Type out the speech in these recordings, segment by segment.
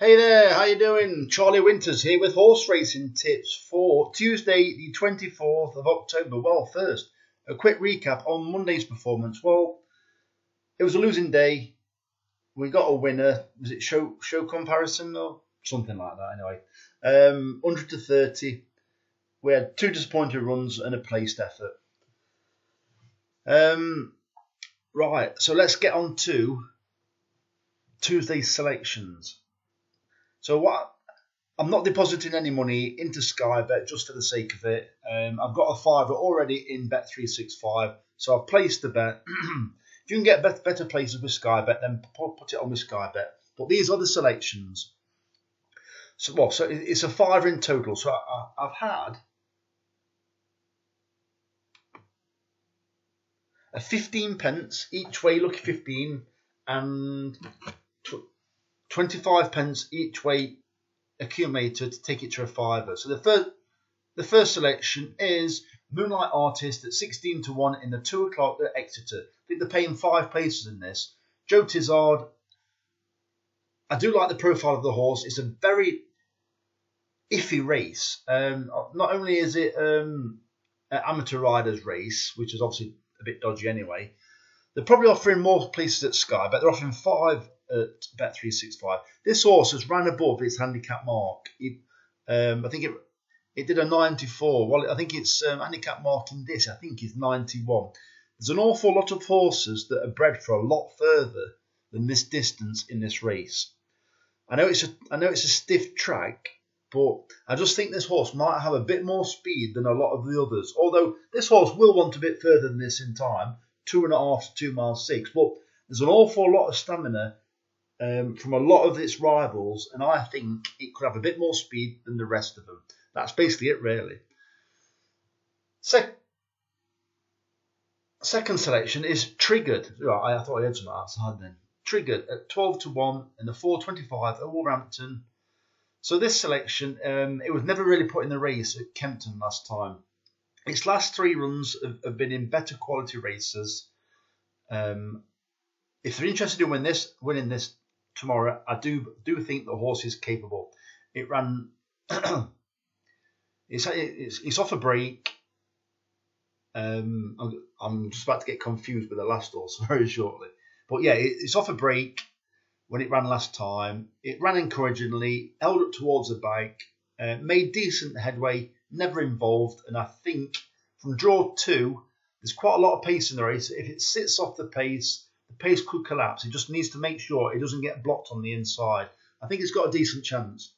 Hey there, how you doing? Charlie Winters here with horse racing tips for Tuesday the 24th of October. Well, first, a quick recap on Monday's performance. Well, it was a losing day. We got a winner. Was it show comparison or something like that anyway? 100 to 30. We had two disappointing runs and a placed effort. Right, so let's get on to Tuesday's selections. So I'm not depositing any money into Sky Bet just for the sake of it. I've got a fiver already in Bet365, so I've placed the bet. If you can get better places with Sky Bet, then put it on with Sky Bet. But these are the selections. So it's a fiver in total. So I've had a 15 pence each way, lucky 15, and 25 pence each way accumulator to take it to a fiver. So the first selection is Moonlight Artist at 16 to 1 in the 2 o'clock at Exeter. I think they're paying 5 places in this. Joe Tizard, I do like the profile of the horse. It's a very iffy race. Not only is it an amateur riders race, which is obviously a bit dodgy anyway, they're probably offering more places at Sky, but they're offering 5 at Bet365. This horse has ran above its handicap mark. I think it did a 94. Well, I think its handicap mark in this, I think, is 91. There's an awful lot of horses that are bred for a lot further than this distance in this race. I know it's a stiff track, but I just think this horse might have a bit more speed than a lot of the others. Although this horse will want a bit further than this in time, 2.5 to 2 miles 6. But there's an awful lot of stamina from a lot of its rivals, and I think it could have a bit more speed than the rest of them. That's basically it, really. Second selection is Triggered. Right, I thought I had some outside then. Triggered at 12 to 1 in the 4:25 at Wolverhampton. So this selection, it was never really put in the race at Kempton last time. Its last 3 runs have been in better quality races. If they're interested in winning this tomorrow, I do think the horse is capable. It ran. It's off a break. I'm just about to get confused with the last horse very shortly. But yeah, it's off a break when it ran last time. It ran encouragingly, held up towards the bike, made decent headway, never involved, and I think from draw 2, there's quite a lot of pace in the race. If it sits off the pace could collapse. It just needs to make sure it doesn't get blocked on the inside. I think it's got a decent chance.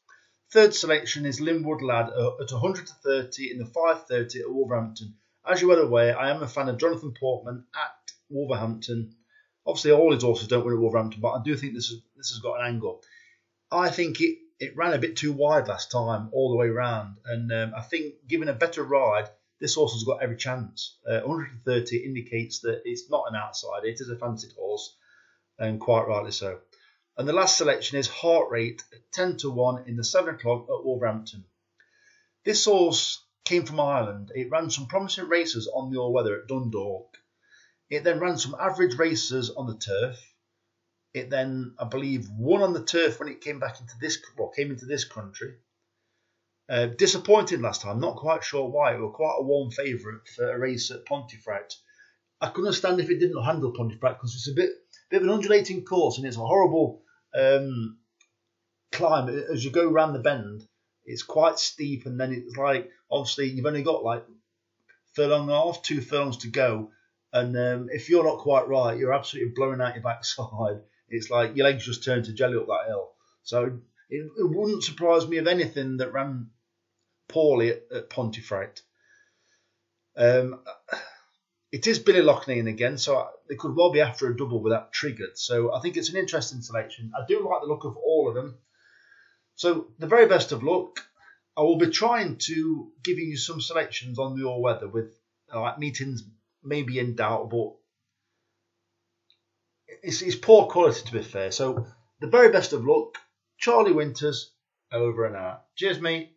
Third selection is Linwood Lad at 100 to 30 in the 5:30 at Wolverhampton. As you are aware, I am a fan of Jonathan Portman at Wolverhampton. Obviously, all his horses don't win at Wolverhampton, but I do think this has got an angle. I think it ran a bit too wide last time, all the way round, and I think given a better ride, this horse has got every chance. 130 indicates that it's not an outsider. It is a fancied horse, and quite rightly so. And the last selection is Heart Rate at 10 to 1 in the 7 o'clock at Wolverhampton. This horse came from Ireland. It ran some promising races on the all-weather at Dundalk. It then ran some average races on the turf. It then, I believe, won on the turf when it came into this country. Disappointed last time, not quite sure why. It was quite a warm favourite for a race at Pontefract. I couldn't understand if it didn't handle Pontefract because it's a bit of an undulating course and it's a horrible climb. As you go around the bend, it's quite steep, and then it's like, obviously, you've only got like furlong and a half, 2 furlongs to go. And if you're not quite right, you're absolutely blowing out your backside. It's like your legs just turn to jelly up that hill. So it wouldn't surprise me of anything that ran poorly at Pontefract. It is Billy Loughnane again, so they could well be after a double with that Triggered. So I think it's an interesting selection. I do like the look of all of them. So the very best of luck. I will be trying to give you some selections on the all-weather with meetings maybe in doubt, but it's poor quality to be fair. So the very best of luck. Charlie Winters, over and out. Cheers, mate.